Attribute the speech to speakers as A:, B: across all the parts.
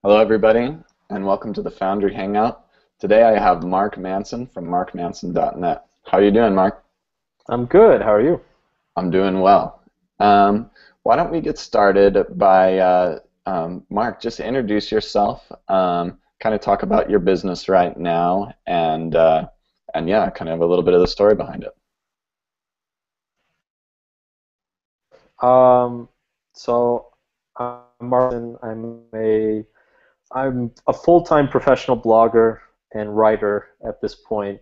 A: Hello, everybody, and welcome to the Foundry Hangout. Today I have Mark Manson from markmanson.net. How are you doing, Mark?
B: I'm good. How are you?
A: I'm doing well. Why don't we get started by, Mark, just introduce yourself, kind of talk about your business right now, and yeah, kind of a little bit of the story behind it.
B: Um, so I'm Martin. I'm a full-time professional blogger and writer at this point.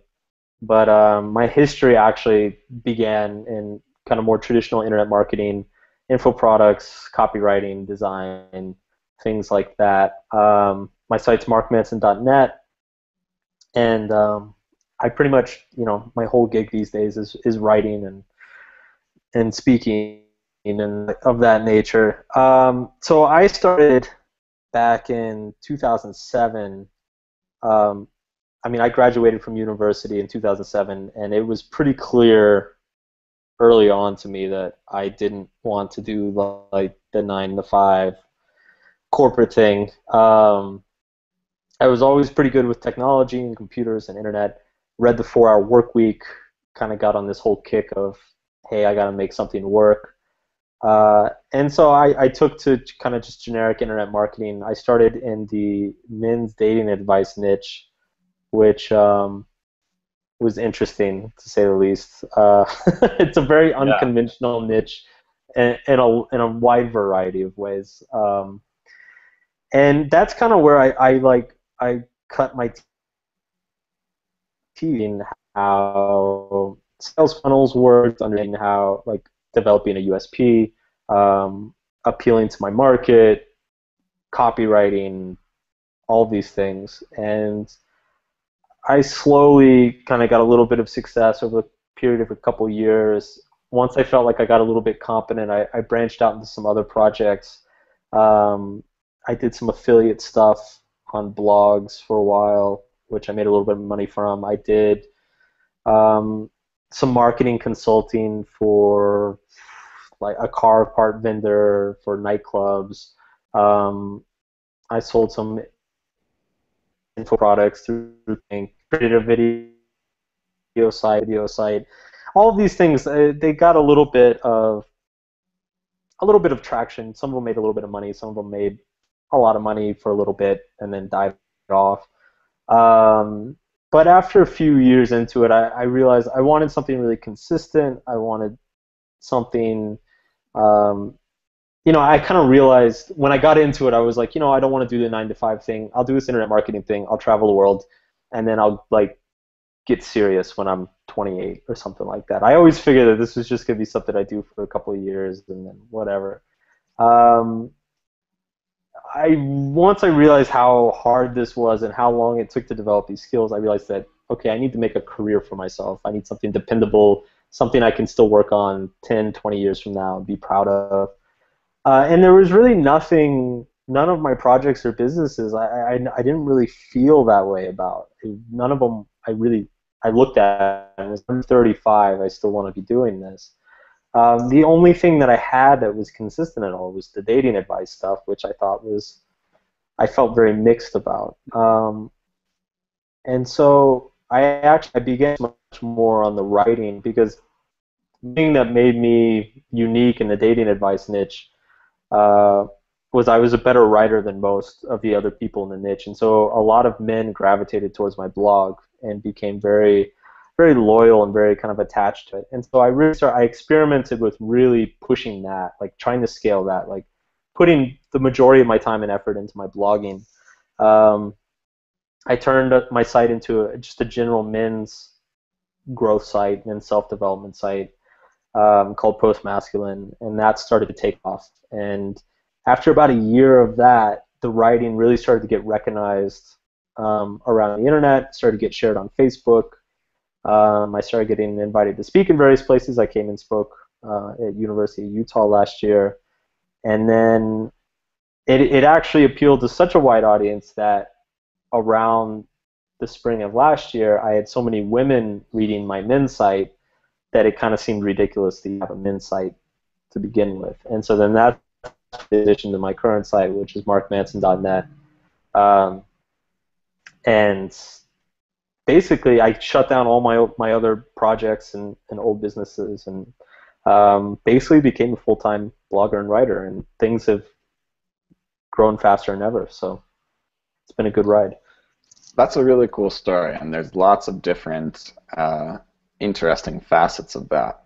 B: But my history actually began in kind of more traditional internet marketing, info products, copywriting, design, things like that. My site's markmanson.net, and I pretty much, my whole gig these days is writing and speaking and of that nature. So I started back in 2007. I graduated from university in 2007, and it was pretty clear early on to me that I didn't want to do like the 9 to 5 corporate thing. I was always pretty good with technology and computers and internet. Read the 4 Hour Work Week. Kind of got on this whole kick of, hey, I got to make something work. And so I took to kind of just generic internet marketing. I started in the men's dating advice niche, which was interesting to say the least. It's a very
A: Yeah.
B: unconventional niche in a wide variety of ways. And that's kind of where I cut my teeth in how sales funnels worked, understanding how like developing a USP, appealing to my market, copywriting, all these things. And I slowly kind of got a little bit of success over the period of a couple years. Once I felt like I got a little bit competent, I branched out into some other projects. I did some affiliate stuff on blogs for a while, which I made a little bit of money from. I did some marketing consulting for like a car part vendor for nightclubs. Um, I sold some info products through created a video site. All of these things, they got a little bit of traction. Some of them made a little bit of money. Some of them made a lot of money for a little bit and then died off. Um, but after a few years into it, I realized I wanted something really consistent. I wanted something. Um, I kind of realized when I got into it, I was like, I don't want to do the 9 to 5 thing. I'll do this internet marketing thing. I'll travel the world, and then I'll like get serious when I'm 28 or something like that. I always figured that this was just gonna be something I do for a couple of years and then whatever. Um, I once I realized how hard this was and how long it took to develop these skills, I realized that okay, I need to make a career for myself. I need something dependable, something I can still work on 10, 20 years from now and be proud of. And there was really nothing, none of my projects or businesses I didn't really feel that way about. None of them I looked at and was I'm 35, I still want to be doing this. The only thing that I had that was consistent at all was the dating advice stuff, which I felt very mixed about. And so I began much more on the writing because the thing that made me unique in the dating advice niche uh, was I was a better writer than most of the other people in the niche, and so a lot of men gravitated towards my blog and became very, very loyal and very kind of attached to it. And so I experimented with really pushing that, like trying to scale that, like putting the majority of my time and effort into my blogging. Um, I turned my site into just a general men's growth site and self-development site called Post Masculine, and that started to take off. And after about a year of that, the writing really started to get recognized around the internet, started to get shared on Facebook. I started getting invited to speak in various places. I came and spoke at University of Utah last year, and then it actually appealed to such a wide audience that around the spring of last year, I had so many women reading my men's site that it kind of seemed ridiculous to have a men's site to begin with. And so then that's the addition to my current site, which is markmanson.net. Um, and basically, I shut down all my other projects and old businesses, and basically became a full-time blogger and writer. And things have grown faster than ever. So it's been a good ride.
A: That's a really cool story, and there's lots of different interesting facets of that.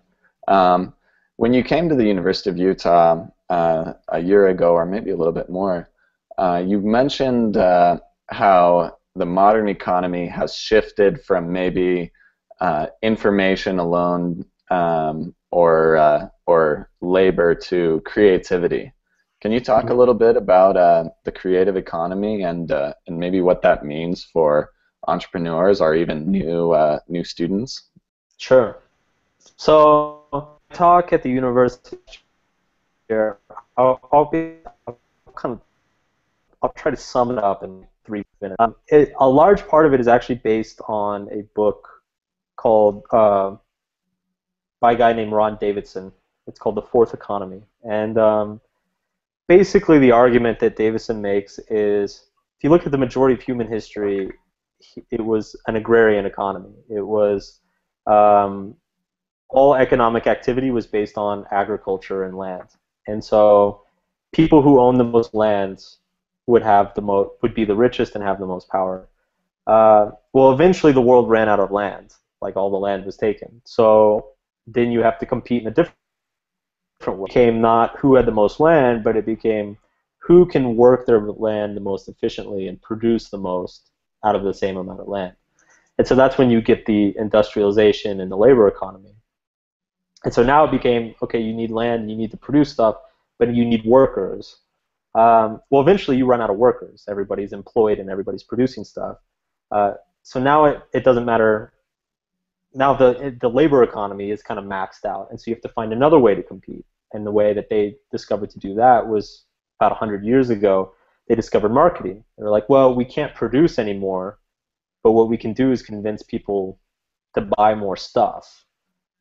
A: Um, when you came to the University of Utah a year ago, or maybe a little bit more, you mentioned how the modern economy has shifted from maybe information alone or labor to creativity. Can you talk a
B: Mhm.
A: little bit about the creative economy and maybe what that means for entrepreneurs or even new students?
B: Sure. So I talk at the university here. I'll kind of I'll try to sum it up in 3 minutes. A large part of it is actually based on a book called by a guy named Ron Davidson. It's called The Fourth Economy, and basically the argument that Davidson makes is if you look at the majority of human history, it was an agrarian economy. It was um, all economic activity was based on agriculture and land. And so people who own the most lands would be the richest and have the most power. Well, eventually the world ran out of land, like all the land was taken. So then you have to compete in a different way. It became not who had the most land, but it became who can work their land the most efficiently and produce the most out of the same amount of land. And so that's when you get the industrialization and the labor economy. And so now it became, okay, you need land, you need to produce stuff, but you need workers. Well, eventually you run out of workers. Everybody's employed and everybody's producing stuff. So now it doesn't matter. Now the labor economy is kind of maxed out, and so you have to find another way to compete. And the way that they discovered to do that was about 100 years ago. They discovered marketing. They were like, well, we can't produce anymore, but what we can do is convince people to buy more stuff,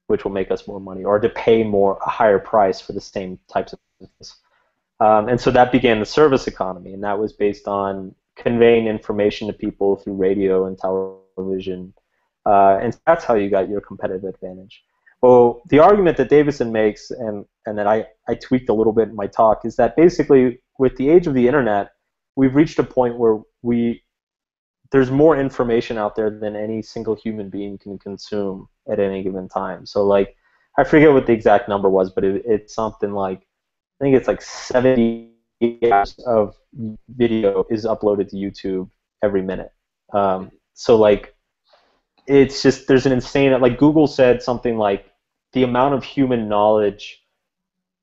B: which will make us more money, or to pay a higher price for the same types of things. And so that began the service economy, and that was based on conveying information to people through radio and television. And that's how you got your competitive advantage. Well, the argument that Davison makes, and that I tweaked a little bit in my talk, is that basically with the age of the internet, we've reached a point where there's more information out there than any single human being can consume at any given time. So like, I forget what the exact number was, but it's something like, I think it's like 70 hours of video is uploaded to YouTube every minute. So like, it's just, there's an insane, like Google said something like the amount of human knowledge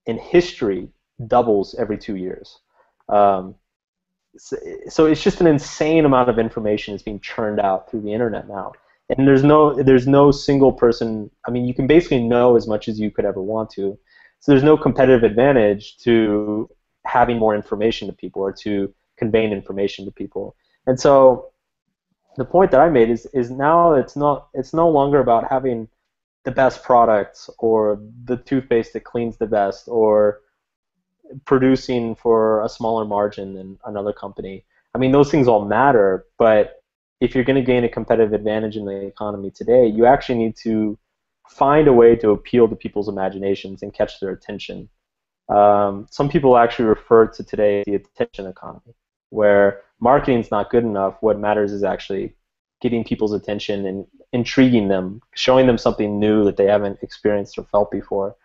B: in history doubles every 2 years. Um, so it's just an insane amount of information that's being churned out through the internet now. And there's no single person. I mean, you can basically know as much as you could ever want to. So there's no competitive advantage to having more information to people or to conveying information to people. And so the point that I made is now it's no longer about having the best products or the toothpaste that cleans the best or producing for a smaller margin than another company. I mean, those things all matter, but if you're going to gain a competitive advantage in the economy today, you actually need to find a way to appeal to people's imaginations and catch their attention. Some people actually refer to today as the attention economy, where marketing's not good enough. What matters is actually getting people's attention and intriguing them, showing them something new that they haven't experienced or felt before.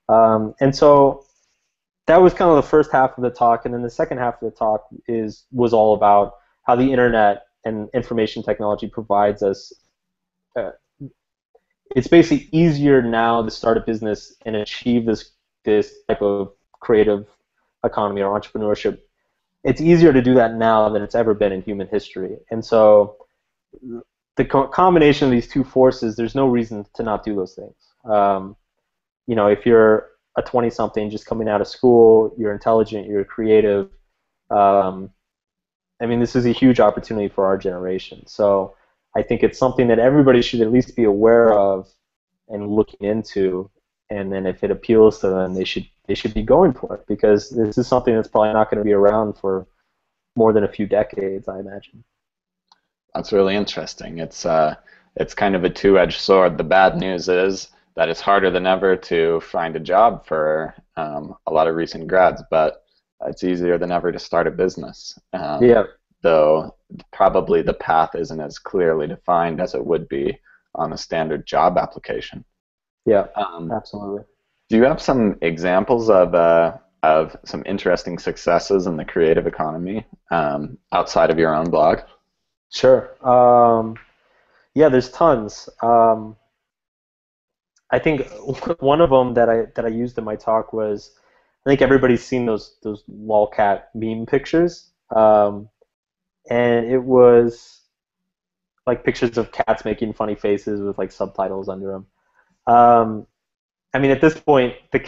B: And so that was kind of the first half of the talk, and then the second half of the talk was all about how the internet and information technology provides us. Uh, it's basically easier now to start a business and achieve this type of creative economy or entrepreneurship. It's easier to do that now than it's ever been in human history, and so the combination of these two forces, there's no reason to not do those things. If you're a 20-something just coming out of school, you're intelligent, you're creative. Um, I mean, this is a huge opportunity for our generation. So I think it's something that everybody should at least be aware of and looking into. And then if it appeals to them, they should be going for it, because this is something that's probably not going to be around for more than a few decades, I imagine.
A: That's really interesting. It's kind of a two-edged sword. The bad news is that it's harder than ever to find a job for a lot of recent grads, but it's easier than ever to start a business.
B: Yeah,
A: Though probably the path isn't as clearly defined as it would be on a standard job application.
B: yeah,
A: Um,
B: absolutely.
A: do you have some examples of some interesting successes in the creative economy outside of your own blog?
B: Sure. Yeah, there's tons. I think one of them that I used in my talk was, I think everybody's seen those lolcat meme pictures, and it was like pictures of cats making funny faces with like subtitles under them. Um, I mean, at this point, the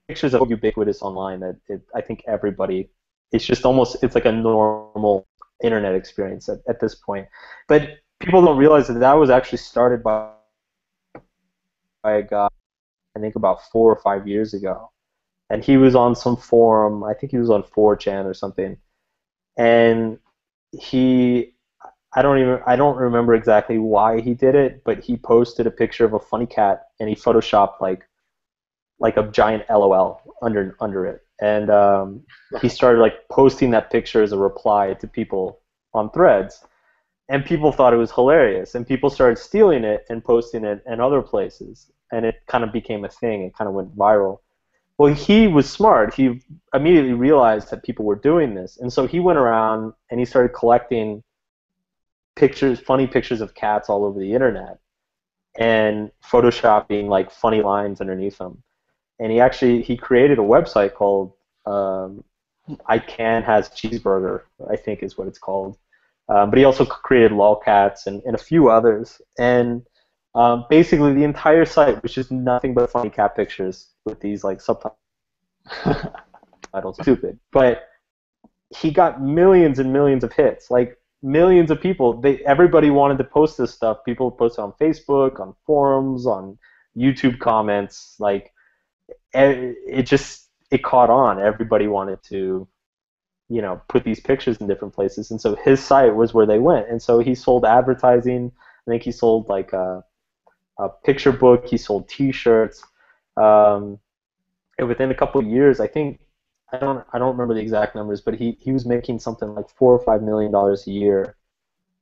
B: pictures are so ubiquitous online that I think everybody, it's just almost, it's like a normal internet experience at this point. But people don't realize that that was actually started by a guy, I think about 4 or 5 years ago. And he was on some forum, I think he was on 4chan or something. And he, I don't remember exactly why he did it, but he posted a picture of a funny cat and he photoshopped like a giant LOL under it, and he started like posting that picture as a reply to people on threads, and people thought it was hilarious, and people started stealing it and posting it in other places, and it kind of became a thing. It kind of went viral. Well, he was smart. He immediately realized that people were doing this, and so he went around and he started collecting pictures, funny pictures of cats all over the internet, and photoshopping like funny lines underneath them. And he created a website called I Can Has Cheeseburger, I think is what it's called. But he also created lolcats and a few others. And basically the entire site was just nothing but funny cat pictures with these like subtitles. Stupid. But he got millions and millions of hits. Like millions of people. Everybody wanted to post this stuff. People posted on Facebook, on forums, on YouTube comments. Like it caught on. Everybody wanted to, put these pictures in different places, and so his site was where they went. And so he sold advertising. I think he sold like a picture book. He sold T-shirts. Um, and within a couple of years, I think I don't remember the exact numbers, but he was making something like $4 or $5 million a year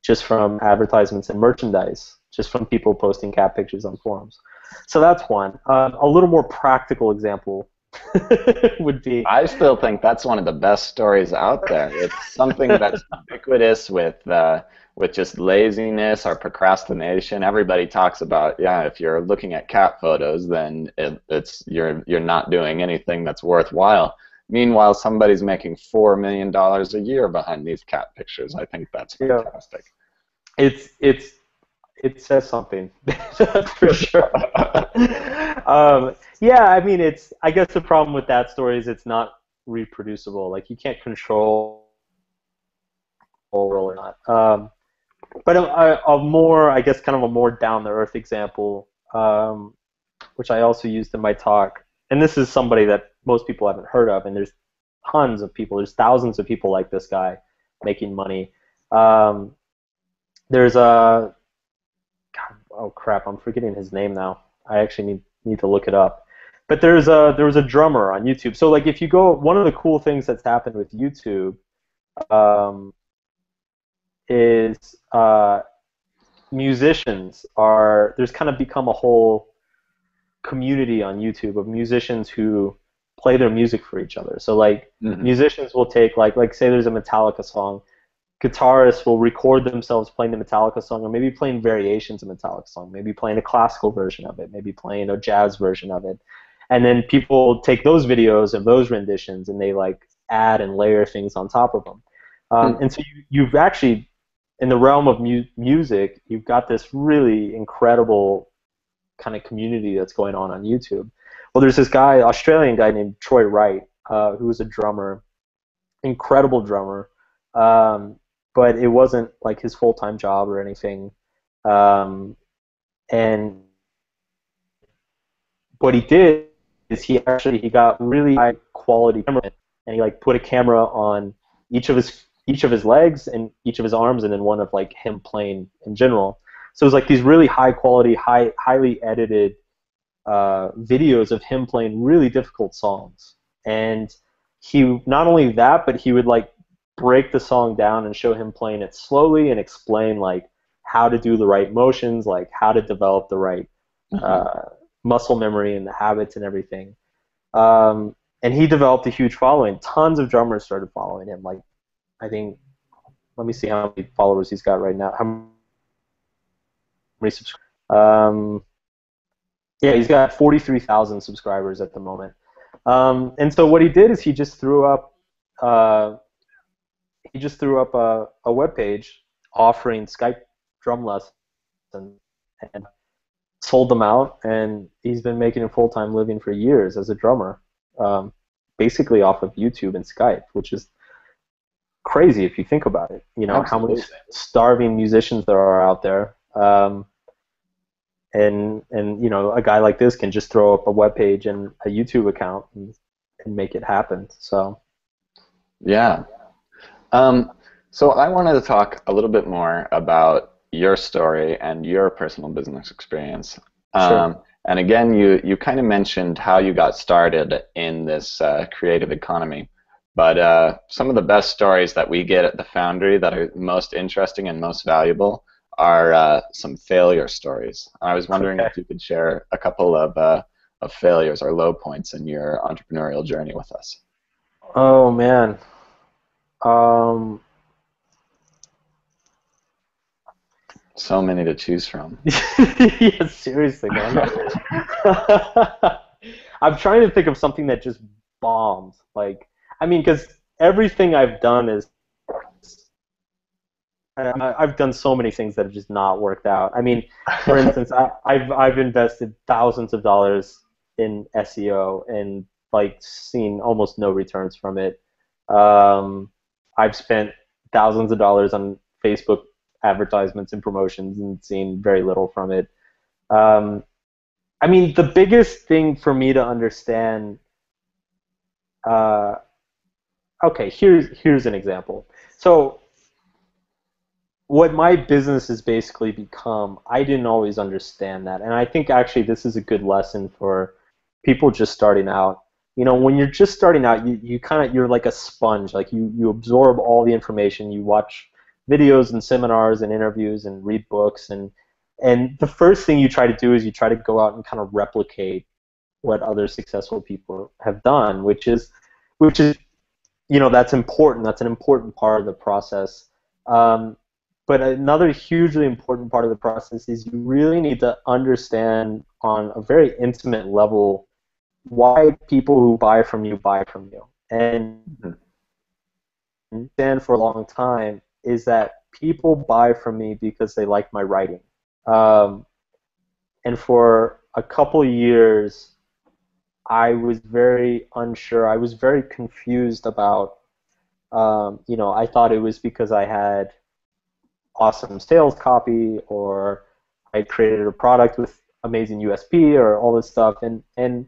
B: just from advertisements and merchandise, just from people posting cat pictures on forums. So that's one. A little more practical example would be.
A: I still think that's one of the best stories out there. It's something that's ubiquitous with just laziness or procrastination. Everybody talks about, yeah, if you're looking at cat photos, then you're not doing anything that's worthwhile. Meanwhile, somebody's making $4 million a year behind these cat pictures. I think that's
B: Yeah,
A: fantastic.
B: it says something for sure. Yeah, I mean, I guess the problem with that story is it's not reproducible. Like you can't control or not. But a more, I guess, kind of a more down to earth example, which I also used in my talk, and this is somebody that most people haven't heard of, and there's tons of people, there's thousands of people like this guy making money. Um, there's a God, oh crap, I'm forgetting his name now. I actually need to look it up. But there was a drummer on YouTube. So like if you go, one of the cool things that's happened with YouTube um, is musicians there's kind of become a whole community on YouTube of musicians who play their music for each other. So like
A: Hmm.
B: musicians will take like say there's a Metallica song, guitarists will record themselves playing the Metallica song, or maybe playing variations of Metallica song, maybe playing a classical version of it, maybe playing a jazz version of it, and then people take those videos of those renditions and they like add and layer things on top of them. And so you've actually, in the realm of music, you've got this really incredible kind of community that's going on YouTube. Well, there's this guy, Australian guy named Troy Wright, who was a drummer, incredible drummer, but it wasn't like his full-time job or anything. Um, and what he did is he got really high quality camera, and he like put a camera on each of his legs and each of his arms, and then one of like him playing in general. So it was like these really high quality, highly edited videos of him playing really difficult songs. And he, not only that, but he would like break the song down and show him playing it slowly and explain like how to do the right motions, like how to develop the right muscle memory and the habits and everything. And he developed a huge following. Tons of drummers started following him. Like, I think, let me see how many followers he's got right now. How many subscribers? Yeah, he's got 43,000 subscribers at the moment. And so what he did is he just threw up a web page offering Skype drum lessons and sold them out, and he's been making a full-time living for years as a drummer, basically off of YouTube and Skype, which is crazy if you think about it. You know,
A: Absolutely.
B: how many starving musicians there are out there. And you know, a guy like this can just throw up a web page and a YouTube account and make it happen. So
A: Yeah. So I wanted to talk a little bit more about your story and your personal business experience.
B: sure.
A: And again, you kind of mentioned how you got started in this creative economy. But some of the best stories that we get at the Foundry that are most interesting and most valuable are some failure stories. I was wondering
B: Okay.
A: if you could share a couple of failures or low points in your entrepreneurial journey with us.
B: Oh man. Um,
A: So many to choose from.
B: yeah, seriously, man. I'm trying to think of something that just bombed. Like, I mean, because everything I've done is, I've done so many things that have just not worked out. I mean, for instance, I've invested thousands of dollars in SEO and like seen almost no returns from it. I've spent thousands of dollars on Facebook advertisements and promotions and seen very little from it. Um, I mean, the biggest thing for me to understand. Uh, okay, here's an example. So what my business has basically become, I didn't always understand that, and I think actually this is a good lesson for people just starting out. You know, when you're just starting out, you kind of, you're like a sponge. Like you absorb all the information. You watch videos and seminars and interviews and read books, and the first thing you try to do is you try to go out and kind of replicate what other successful people have done, which is you know, that's important. That's an important part of the process. Um, but another hugely important part of the process is you really need to understand on a very intimate level why people who buy from you buy from you. And understand for a long time is that people buy from me because they like my writing. Um, and for a couple of years, I was very unsure. I was very confused about, you know, I thought it was because I had awesome sales copy or I created a product with amazing USP or all this stuff. And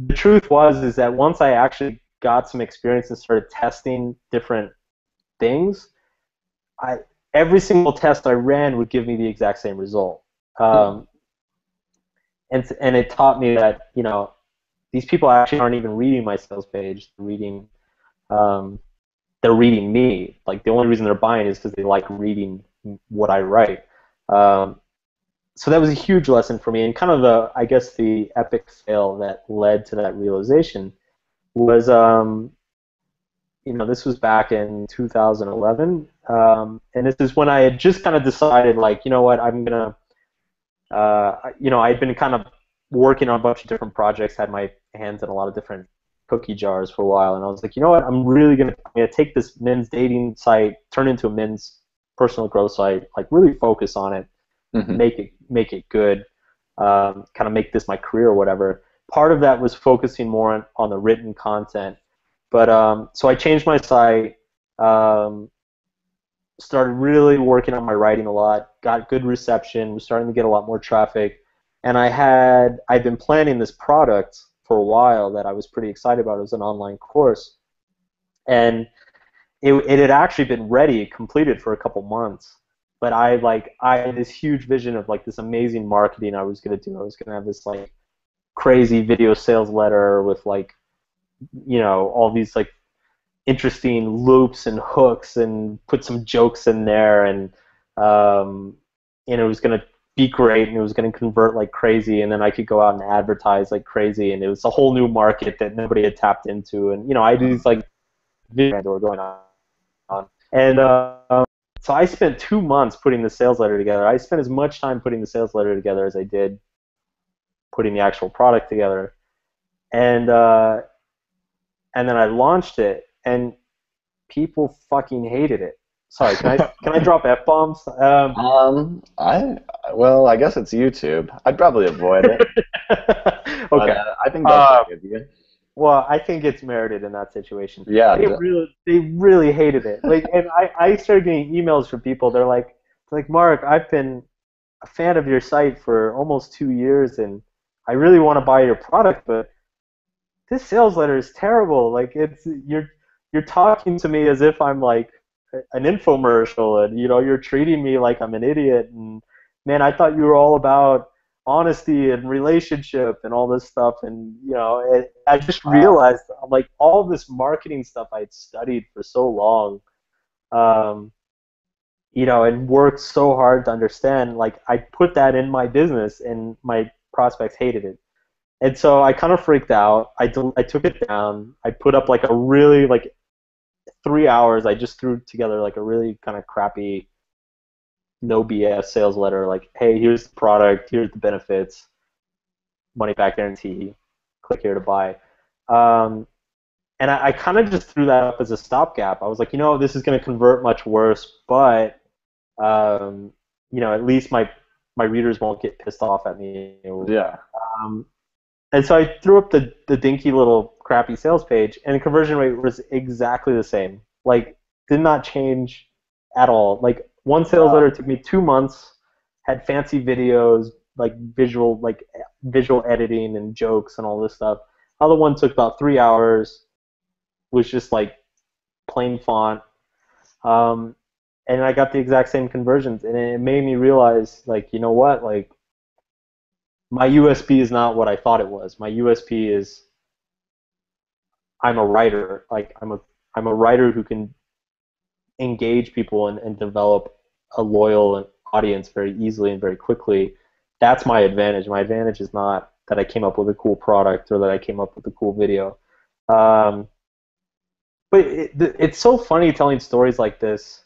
B: the truth was is that once I actually got some experience and started testing different things, I every single test I ran would give me the exact same result. Um, and it taught me that, you know, these people actually aren't even reading my sales page. Um, they're reading me. Like the only reason they're buying is because they like reading what I write. Um, so that was a huge lesson for me, and kind of the, I guess, the epic fail that led to that realization was, you know, this was back in 2011, and this is when I had just kind of decided, like, you know what, I'm gonna, you know, I'd been kind of working on a bunch of different projects, had my hands in a lot of different cookie jars for a while, and I was like, you know what, I'm gonna take this men's dating site, turn it into a men's personal growth site, like really focus on it,
A: Mm-hmm.
B: make it good, kind of make this my career or whatever. Part of that was focusing more on the written content, but so I changed my site, um, started really working on my writing a lot, got good reception, was starting to get a lot more traffic, and I'd been planning this product for a while that I was pretty excited about. It was an online course, and it had actually been ready, completed for a couple months. But I had this huge vision of like this amazing marketing I was gonna do. I was gonna have this like crazy video sales letter with like, you know, all these like interesting loops and hooks and put some jokes in there, um, and it was gonna be great and it was gonna convert like crazy, and then I could go out and advertise like crazy, and it was a whole new market that nobody had tapped into, and you know I had these like videos that were going on, and so I spent 2 months putting the sales letter together. I spent as much time putting the sales letter together as I did putting the actual product together, and uh, and then I launched it, and people fucking hated it. Sorry, can I drop f bombs?
A: I well, I guess it's YouTube. I'd probably avoid it, but
B: Okay.
A: I think they'll
B: Uh,
A: forgive you.
B: well, I think it's merited in that situation.
A: Yeah,
B: They really hated it. Like, and I started getting emails from people. They're like, Mark, I've been a fan of your site for almost 2 years, and I really want to buy your product, but this sales letter is terrible. Like, you're talking to me as if I'm like an infomercial, and you know you're treating me like I'm an idiot. And man, I thought you were all about honesty and relationship and all this stuff. And you know, I just
A: wow.
B: realized like all this marketing stuff I'd studied for so long, um, you know, and worked so hard to understand. Like I put that in my business, and my prospects hated it. And so I kind of freaked out. I took it down. I put up like a really like 3 hours. I just threw together like a really kind of crappy, no BS sales letter. Like, hey, here's the product. Here's the benefits. Money back guarantee. Click here to buy. Um, and I kind of just threw that up as a stopgap. I was like, you know, this is going to convert much worse, but um, you know, at least my readers won't get pissed off at me.
A: Yeah.
B: Um, And so I threw up the dinky little crappy sales page, and the conversion rate was exactly the same. Like, did not change at all. Like, one sales letter
A: Wow.
B: took me 2 months, had fancy videos, like visual editing and jokes and all this stuff. Other one took about 3 hours, was just like plain font, um, and I got the exact same conversions, and it made me realize, like, you know what, like my USP is not what I thought it was. My USP is I'm a writer. Like I'm a writer who can engage people and develop a loyal audience very easily and very quickly. That's my advantage. My advantage is not that I came up with a cool product or that I came up with a cool video. Um, but it's so funny telling stories like this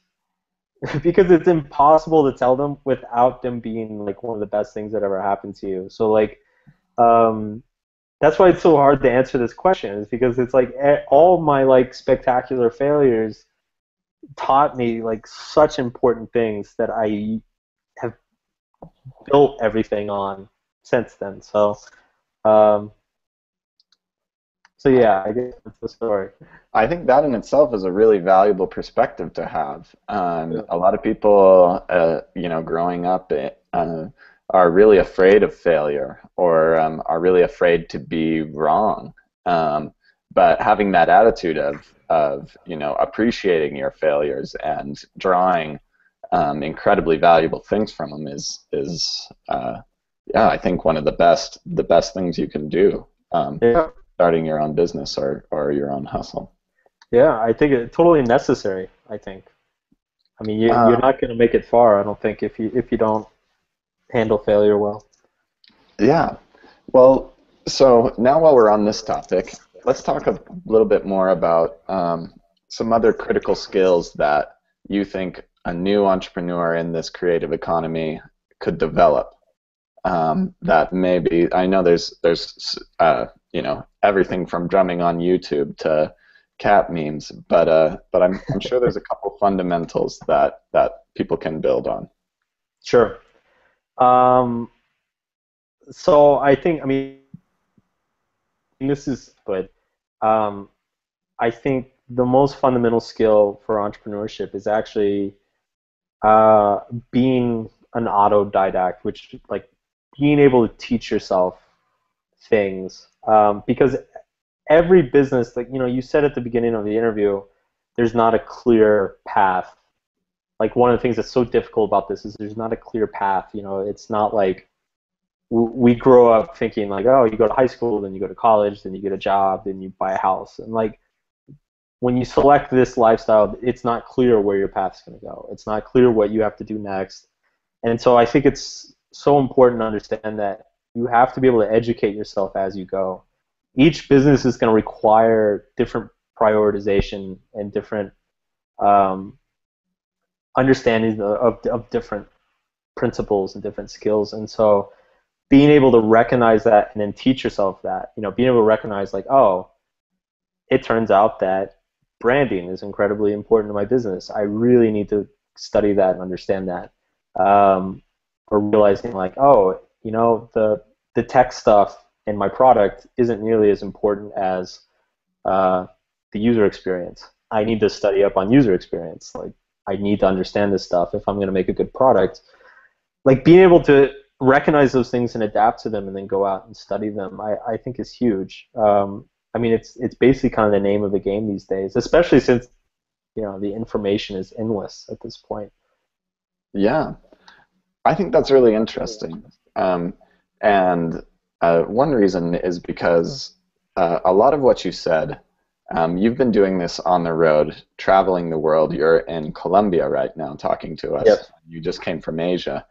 B: because it's impossible to tell them without them being like one of the best things that ever happened to you. So like um, that's why it's so hard to answer this question is because it's like all my like spectacular failures taught me like such important things that I have built everything on since then. Um, so yeah, I guess that's the story.
A: I think that in itself is a really valuable perspective to have.
B: Yeah.
A: A lot of people, growing up, are really afraid of failure or are really afraid to be wrong. Um, but having that attitude of appreciating your failures and drawing incredibly valuable things from them is yeah, I think one of the best things you can do.
B: Yeah,
A: Starting your own business or your own hustle.
B: yeah, I think it's totally necessary. I think. I mean, you're
A: Uh,
B: not going to make it far. I don't think if you don't handle failure well.
A: yeah. Well, so now while we're on this topic, let's talk a little bit more about some other critical skills that you think a new entrepreneur in this creative economy could develop. That maybe I know there's everything from drumming on YouTube to cat memes, but I'm sure there's a couple fundamentals that people can build on.
B: Sure. Um, so I think I mean this is but um, I think the most fundamental skill for entrepreneurship is actually uh, being an autodidact, which like being able to teach yourself things. Because every business, like you know, you said at the beginning of the interview, there's not a clear path. Like one of the things that's so difficult about this is there's not a clear path. You know, it's not like we grow up thinking like, oh, you go to high school, then you go to college, then you get a job, then you buy a house, and like when you select this lifestyle, it's not clear where your path's going to go. It's not clear what you have to do next. And so I think it's so important to understand that you have to be able to educate yourself as you go. Each business is going to require different prioritization and different um, understandings of different principles and different skills. And so being able to recognize that and then teach yourself that, you know, being able to recognize like, oh, it turns out that branding is incredibly important to my business. I really need to study that and understand that. Or realizing like, oh, you know, the tech stuff in my product isn't nearly as important as the user experience. I need to study up on user experience. Like, I need to understand this stuff if I'm going to make a good product. Like, being able to recognize those things and adapt to them and then go out and study them, I think is huge. I mean, it's basically kind of the name of the game these days, especially since, you know, the information is endless at this point.
A: Yeah, I think that's really interesting. And one reason is because a lot of what you said, you've been doing this on the road, traveling the world. You're in Colombia right now talking to us.
B: Yep.
A: You just came from Asia.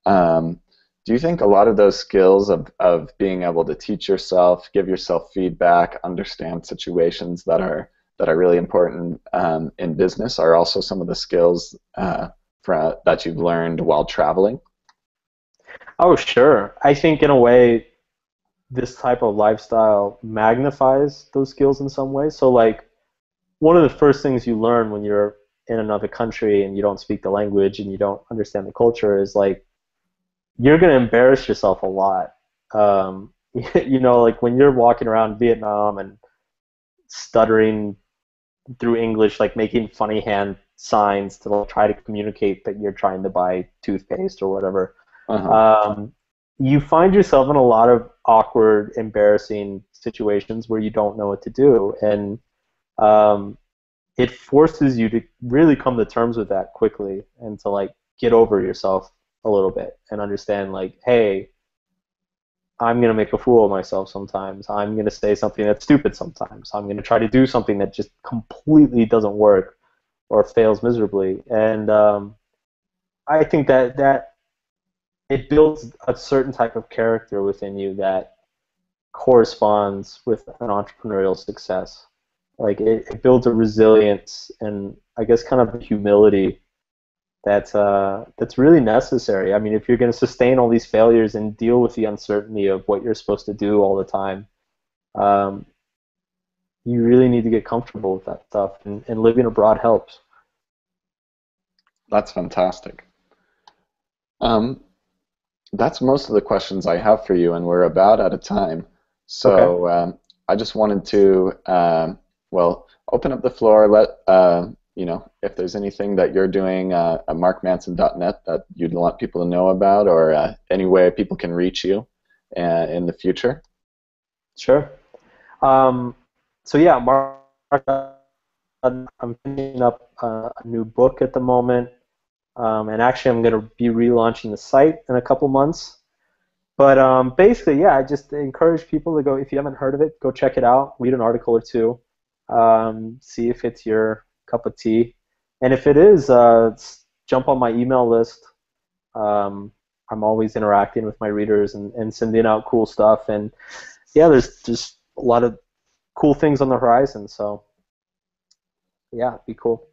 A: Do you think a lot of those skills of being able to teach yourself, give yourself feedback, understand situations that are really important in business are also some of the skills that you've learned while traveling?
B: Oh, sure. I think in a way, this type of lifestyle magnifies those skills in some way. So like one of the first things you learn when you're in another country and you don't speak the language and you don't understand the culture is like you're going to embarrass yourself a lot. You know, like when you're walking around Vietnam and stuttering through English, like making funny hand signs to try to communicate that you're trying to buy toothpaste or whatever.
A: Uh-huh.
B: You find yourself in a lot of awkward, embarrassing situations where you don't know what to do, and it forces you to really come to terms with that quickly and to like get over yourself a little bit and understand like, hey, I'm gonna make a fool of myself sometimes. I'm gonna say something that's stupid sometimes. I'm gonna try to do something that just completely doesn't work or fails miserably, and I think that it builds a certain type of character within you that corresponds with an entrepreneurial success. Like it builds a resilience and I guess kind of a humility that's really necessary. I mean, if you're going to sustain all these failures and deal with the uncertainty of what you're supposed to do all the time, um, you really need to get comfortable with that stuff, and living abroad helps.
A: That's fantastic. Um, that's most of the questions I have for you, and we're about out of time.
B: Okay.
A: So I just wanted to, well, open up the floor. Let you know if there's anything that you're doing at markmanson.net that you'd want people to know about, or any way people can reach you in the future.
B: Sure. Um, so yeah, Mark, I'm finishing up a new book at the moment, and actually I'm going to be relaunching the site in a couple months. But basically, yeah, I just encourage people to go, if you haven't heard of it, go check it out, read an article or two, see if it's your cup of tea. And if it is, jump on my email list. Um, I'm always interacting with my readers and sending out cool stuff. And yeah, there's just a lot of cool things on the horizon. So yeah, it'd be cool.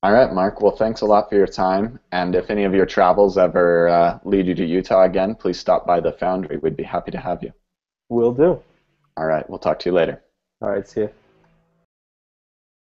A: All right, Mark. Well, thanks a lot for your time. And if any of your travels ever lead you to Utah again, please stop by the Foundry. We'd be happy to have you.
B: Will do.
A: All right. We'll talk to you later.
B: All right, see you.